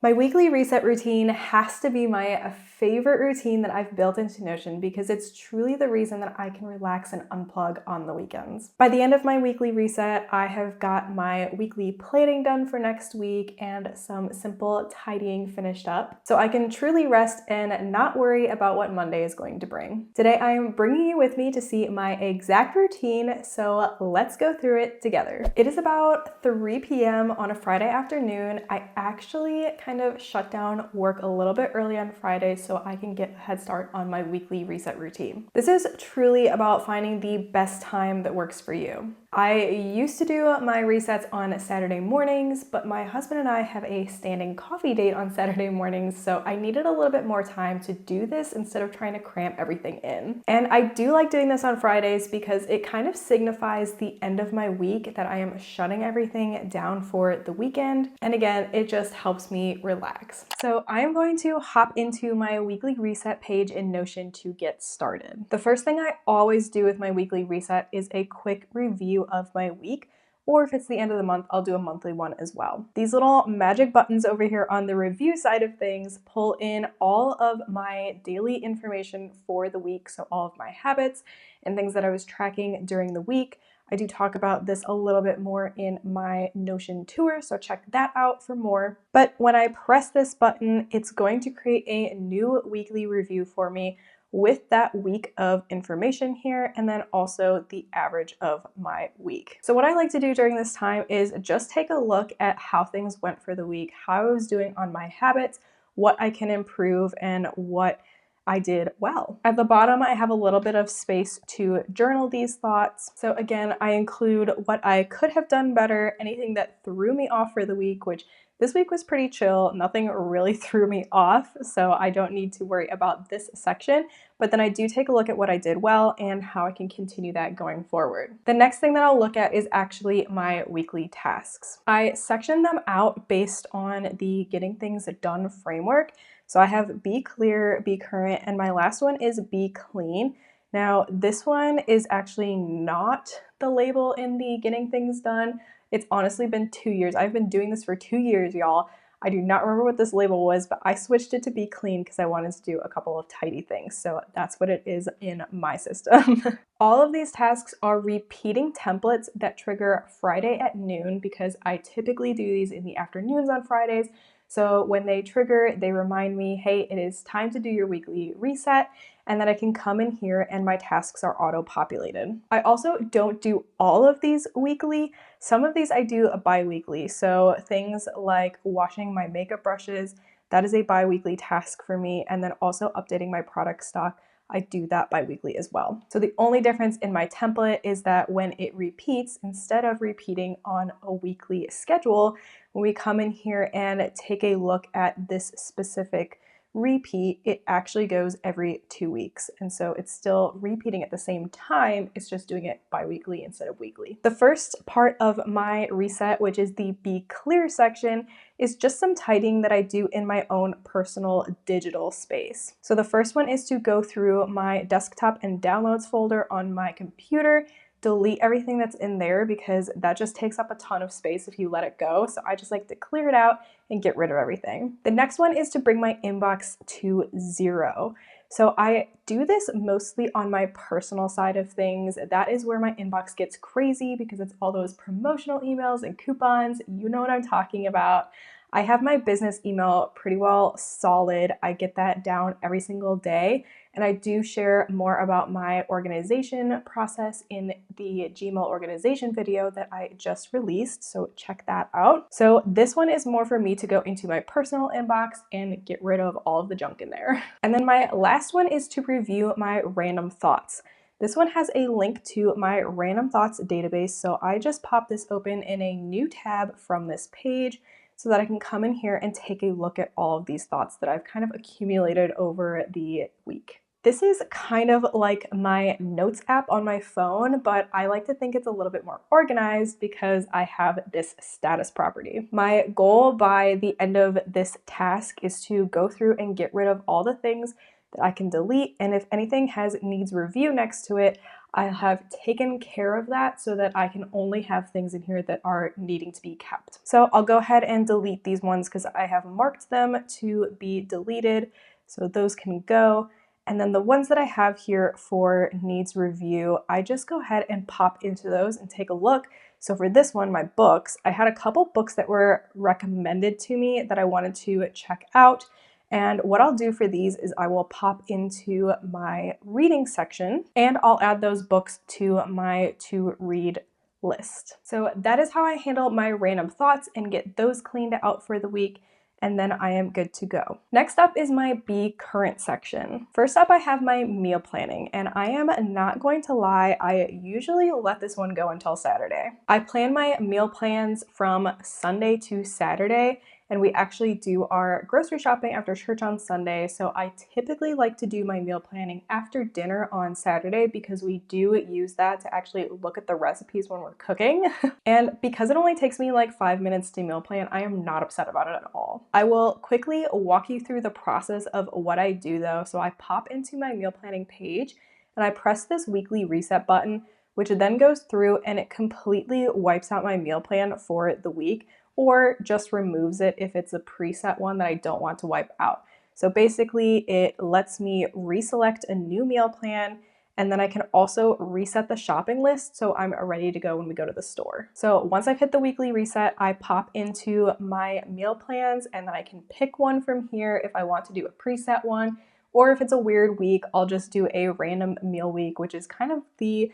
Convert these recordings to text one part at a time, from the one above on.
My weekly reset routine has to be my favorite routine that I've built into Notion because it's truly the reason that I can relax and unplug on the weekends. By the end of my weekly reset, I have got my weekly planning done for next week and some simple tidying finished up, so I can truly rest and not worry about what Monday is going to bring. Today, I am bringing you with me to see my exact routine, so let's go through it together. It is about 3 p.m. on a Friday afternoon. I actually kind of shut down work a little bit early on Friday so I can get a head start on my weekly reset routine. This is truly about finding the best time that works for you. I used to do my resets on Saturday mornings, but my husband and I have a standing coffee date on Saturday mornings, so I needed a little bit more time to do this instead of trying to cram everything in. And I do like doing this on Fridays because it kind of signifies the end of my week that I am shutting everything down for the weekend. And again, it just helps me relax. So I am going to hop into my weekly reset page in Notion to get started. The first thing I always do with my weekly reset is a quick review of my week, or if it's the end of the month, I'll do a monthly one as well. These little magic buttons over here on the review side of things pull in all of my daily information for the week, so all of my habits and things that I was tracking during the week. I do talk about this a little bit more in my Notion tour, so check that out for more. But when I press this button, it's going to create a new weekly review for me with that week of information here, and then also the average of my week. So what I like to do during this time is just take a look at how things went for the week, how I was doing on my habits, what I can improve, and what I did well. At the bottom, I have a little bit of space to journal these thoughts. So again, I include what I could have done better, anything that threw me off for the week, which this week was pretty chill. Nothing really threw me off, so I don't need to worry about this section. But then I do take a look at what I did well and how I can continue that going forward. The next thing that I'll look at is actually my weekly tasks. I section them out based on the Getting Things Done framework. So I have Be Clear, Be Current, and my last one is Be Clean. Now, this one is actually not the label in the Getting Things Done. It's honestly been 2 years. I've been doing this for 2 years, y'all. I do not remember what this label was, but I switched it to Be Clean because I wanted to do a couple of tidy things. So that's what it is in my system. All of these tasks are repeating templates that trigger Friday at noon because I typically do these in the afternoons on Fridays. So when they trigger, they remind me, hey, it is time to do your weekly reset, and then I can come in here and my tasks are auto-populated. I also don't do all of these weekly. Some of these I do bi-weekly. So things like washing my makeup brushes, that is a bi-weekly task for me, and then also updating my product stock, I do that bi-weekly as well. So the only difference in my template is that when it repeats, instead of repeating on a weekly schedule, when we come in here and take a look at this specific repeat, it actually goes every 2 weeks. And so it's still repeating at the same time, it's just doing it bi-weekly instead of weekly. The first part of my reset, which is the Be Clear section, is just some tidying that I do in my own personal digital space. So the first one is to go through my desktop and downloads folder on my computer, delete everything that's in there because that just takes up a ton of space if you let it go. So I just like to clear it out and get rid of everything. The next one is to bring my inbox to 0. So I do this mostly on my personal side of things. That is where my inbox gets crazy because it's all those promotional emails and coupons. You know what I'm talking about. I have my business email pretty well solid. I get that down every single day. And I do share more about my organization process in the Gmail organization video that I just released, so check that out. So this one is more for me to go into my personal inbox and get rid of all of the junk in there. And then my last one is to review my random thoughts. This one has a link to my random thoughts database, so I just pop this open in a new tab from this page so that I can come in here and take a look at all of these thoughts that I've kind of accumulated over the week. This is kind of like my notes app on my phone, but I like to think it's a little bit more organized because I have this status property. My goal by the end of this task is to go through and get rid of all the things that I can delete, and if anything needs review next to it, I have taken care of that so that I can only have things in here that are needing to be kept. So I'll go ahead and delete these ones because I have marked them to be deleted, so those can go. And then the ones that I have here for needs review, I just go ahead and pop into those and take a look. So for this one, my books, I had a couple books that were recommended to me that I wanted to check out. And what I'll do for these is I will pop into my reading section and I'll add those books to my to read list. So that is how I handle my random thoughts and get those cleaned out for the week. And then I am good to go. Next up is my Be Current section. First up, I have my meal planning, and I am not going to lie, I usually let this one go until Saturday. I plan my meal plans from Sunday to Saturday, and we actually do our grocery shopping after church on Sunday, so I typically like to do my meal planning after dinner on Saturday because we do use that to actually look at the recipes when we're cooking. And because it only takes me like 5 minutes to meal plan, I am not upset about it at all. I will quickly walk you through the process of what I do though. So I pop into my meal planning page and I press this weekly reset button, which then goes through and it completely wipes out my meal plan for the week, or just removes it if it's a preset one that I don't want to wipe out. So basically it lets me reselect a new meal plan, and then I can also reset the shopping list so I'm ready to go when we go to the store. So once I've hit the weekly reset, I pop into my meal plans and then I can pick one from here if I want to do a preset one, or if it's a weird week, I'll just do a random meal week, which is kind of the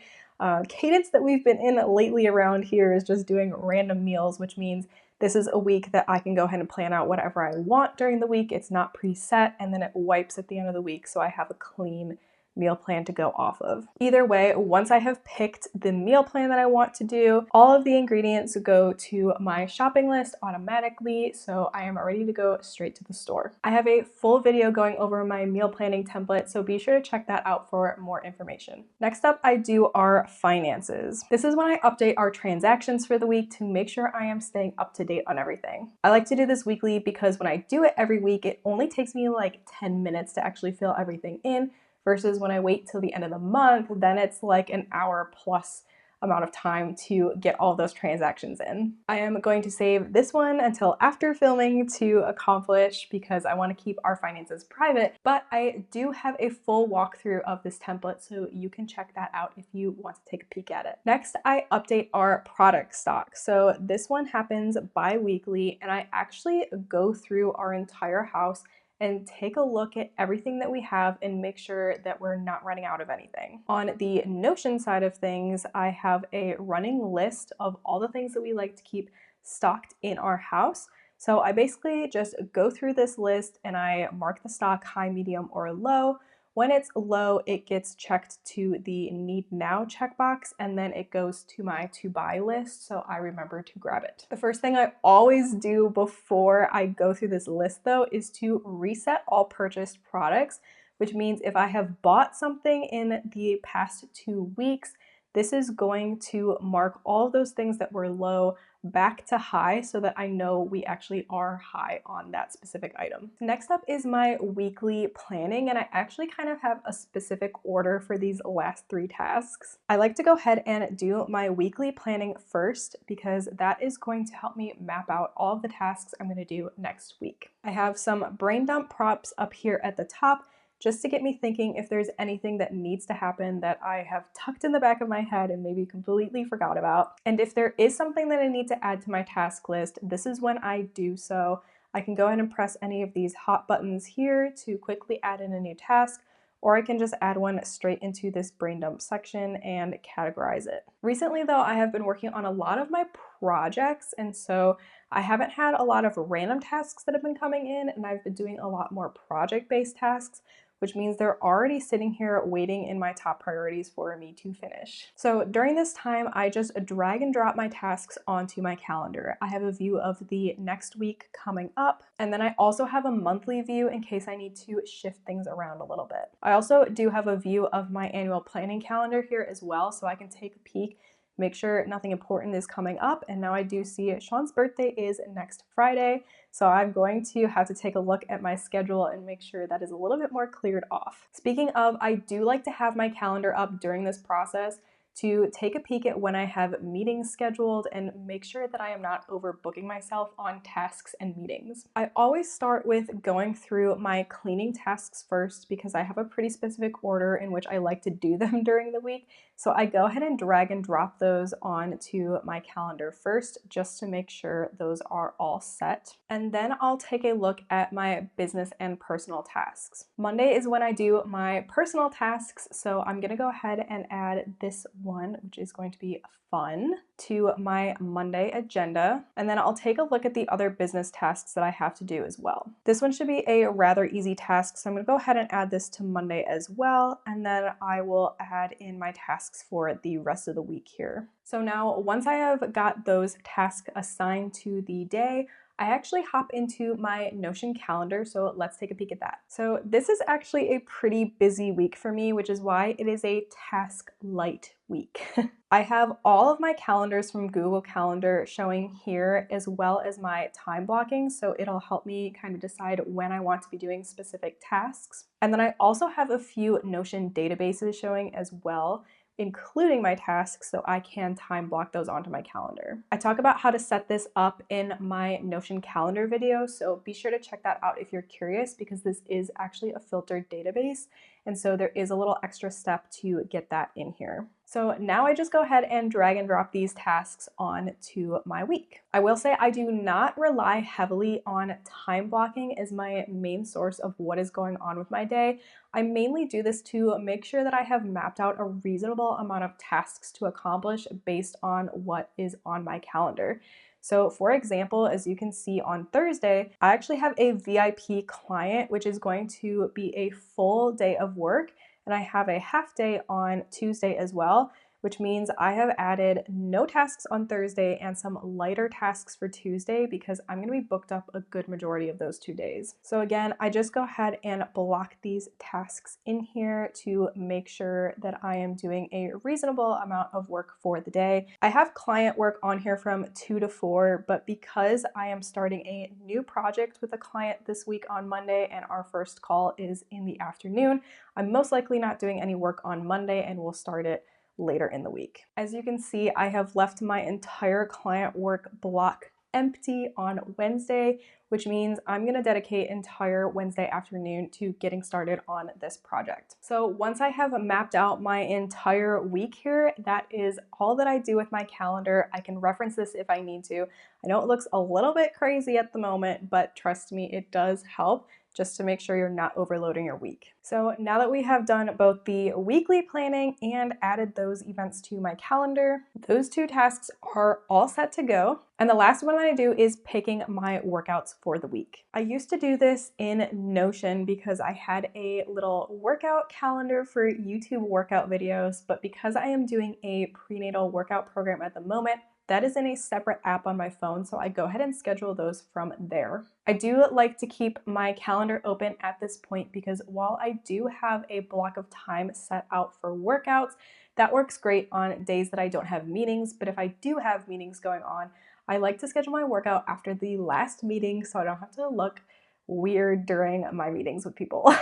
cadence that we've been in lately around here, is just doing random meals, which means this is a week that I can go ahead and plan out whatever I want during the week. It's not preset, and then it wipes at the end of the week, so I have a clean meal plan to go off of. Either way, once I have picked the meal plan that I want to do, all of the ingredients go to my shopping list automatically, so I am ready to go straight to the store. I have a full video going over my meal planning template, so be sure to check that out for more information. Next up, I do our finances. This is when I update our transactions for the week to make sure I am staying up to date on everything. I like to do this weekly because when I do it every week, it only takes me like 10 minutes to actually fill everything in, versus when I wait till the end of the month, then it's like an hour plus amount of time to get all those transactions in. I am going to save this one until after filming to accomplish because I want to keep our finances private, but I do have a full walkthrough of this template, so you can check that out if you want to take a peek at it. Next, I update our product stock. So this one happens bi-weekly, and I actually go through our entire house and take a look at everything that we have and make sure that we're not running out of anything. On the Notion side of things, I have a running list of all the things that we like to keep stocked in our house. So I basically just go through this list and I mark the stock high, medium, or low. When it's low, it gets checked to the need now checkbox, and then it goes to my to buy list, so I remember to grab it. The first thing I always do before I go through this list though is to reset all purchased products, which means if I have bought something in the past 2 weeks, this is going to mark all of those things that were low back to high so that I know we actually are high on that specific item. Next up is my weekly planning, and I actually kind of have a specific order for these last 3 tasks. I like to go ahead and do my weekly planning first because that is going to help me map out all of the tasks I'm going to do next week. I have some brain dump props up here at the top just to get me thinking if there's anything that needs to happen that I have tucked in the back of my head and maybe completely forgot about. And if there is something that I need to add to my task list, this is when I do so. I can go ahead and press any of these hot buttons here to quickly add in a new task, or I can just add one straight into this brain dump section and categorize it. Recently though, I have been working on a lot of my projects, and so I haven't had a lot of random tasks that have been coming in, and I've been doing a lot more project-based tasks, which means they're already sitting here waiting in my top priorities for me to finish. So during this time, I just drag and drop my tasks onto my calendar. I have a view of the next week coming up, and then I also have a monthly view in case I need to shift things around a little bit. I also do have a view of my annual planning calendar here as well, so I can take a peek make sure nothing important is coming up. And now I do see Sean's birthday is next Friday, so I'm going to have to take a look at my schedule and make sure that is a little bit more cleared off. Speaking of, I do like to have my calendar up during this process to take a peek at when I have meetings scheduled and make sure that I am not overbooking myself on tasks and meetings. I always start with going through my cleaning tasks first because I have a pretty specific order in which I like to do them during the week. So I go ahead and drag and drop those onto my calendar first just to make sure those are all set. And then I'll take a look at my business and personal tasks. Monday is when I do my personal tasks, so I'm gonna go ahead and add this one, which is going to be fun, to my Monday agenda. And then I'll take a look at the other business tasks that I have to do as well. This one should be a rather easy task, so I'm gonna go ahead and add this to Monday as well, and then I will add in my tasks for the rest of the week here. So now, once I have got those tasks assigned to the day, I actually hop into my Notion calendar, so let's take a peek at that. So this is actually a pretty busy week for me, which is why it is a task light week. I have all of my calendars from Google Calendar showing here, as well as my time blocking, so it'll help me kind of decide when I want to be doing specific tasks. And then I also have a few Notion databases showing as well, including my tasks, so I can time block those onto my calendar. I talk about how to set this up in my Notion calendar video, so be sure to check that out if you're curious, because this is actually a filtered database, and so there is a little extra step to get that in here. So now I just go ahead and drag and drop these tasks onto my week. I will say I do not rely heavily on time blocking as my main source of what is going on with my day. I mainly do this to make sure that I have mapped out a reasonable amount of tasks to accomplish based on what is on my calendar. So for example, as you can see on Thursday, I actually have a VIP client, which is going to be a full day of work, and I have a half day on Tuesday as well, which means I have added no tasks on Thursday and some lighter tasks for Tuesday because I'm going to be booked up a good majority of those 2 days. So again, I just go ahead and block these tasks in here to make sure that I am doing a reasonable amount of work for the day. I have client work on here from 2 to 4, but because I am starting a new project with a client this week on Monday and our first call is in the afternoon, I'm most likely not doing any work on Monday and we'll start it later in the week. As you can see, I have left my entire client work block empty on Wednesday, which means I'm going to dedicate entire Wednesday afternoon to getting started on this project. So once I have mapped out my entire week here, that is all that I do with my calendar. I can reference this if I need to. I know it looks a little bit crazy at the moment, but trust me, it does help, just to make sure you're not overloading your week. So now that we have done both the weekly planning and added those events to my calendar, those 2 tasks are all set to go. And the last one that I do is picking my workouts for the week. I used to do this in Notion because I had a little workout calendar for YouTube workout videos, but because I am doing a prenatal workout program at the moment, that is in a separate app on my phone, so I go ahead and schedule those from there. I do like to keep my calendar open at this point because while I do have a block of time set out for workouts, that works great on days that I don't have meetings, but if I do have meetings going on, I like to schedule my workout after the last meeting so I don't have to look weird during my meetings with people.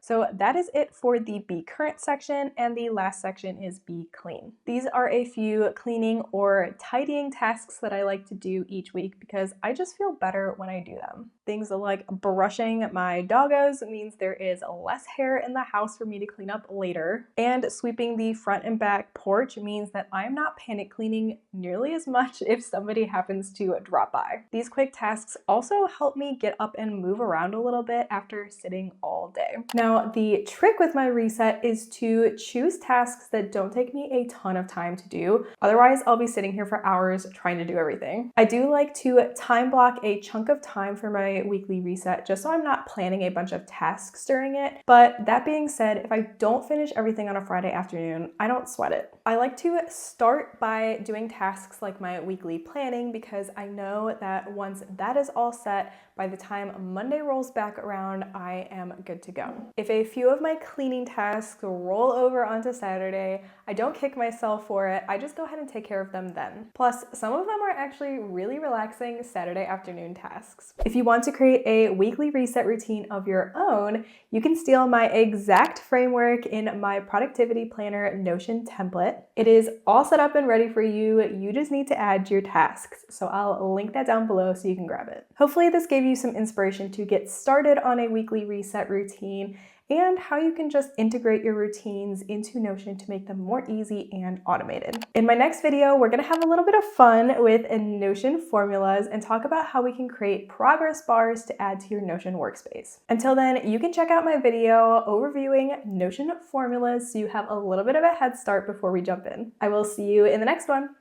So that is it for the Be Current section, and the last section is Be Clean. These are a few cleaning or tidying tasks that I like to do each week because I just feel better when I do them. Things like brushing my doggos means there is less hair in the house for me to clean up later, and sweeping the front and back porch means that I'm not panic cleaning nearly as much if somebody happens to drop by. These quick tasks also help me get up and move around a little bit after sitting all day. Now, the trick with my reset is to choose tasks that don't take me a ton of time to do. Otherwise, I'll be sitting here for hours trying to do everything. I do like to time block a chunk of time for my weekly reset just so I'm not planning a bunch of tasks during it. But that being said, if I don't finish everything on a Friday afternoon, I don't sweat it. I like to start by doing tasks like my weekly planning because I know that once that is all set, by the time Monday Monday rolls back around, I am good to go. If a few of my cleaning tasks roll over onto Saturday, I don't kick myself for it. I just go ahead and take care of them then. Plus, some of them are actually really relaxing Saturday afternoon tasks. If you want to create a weekly reset routine of your own, you can steal my exact framework in my productivity planner Notion template. It is all set up and ready for you. You just need to add your tasks. So I'll link that down below so you can grab it. Hopefully this gave you some inspiration to get started on a weekly reset routine and how you can just integrate your routines into Notion to make them more easy and automated. In my next video, we're gonna have a little bit of fun with Notion formulas and talk about how we can create progress bars to add to your Notion workspace. Until then, you can check out my video overviewing Notion formulas so you have a little bit of a head start before we jump in. I will see you in the next one.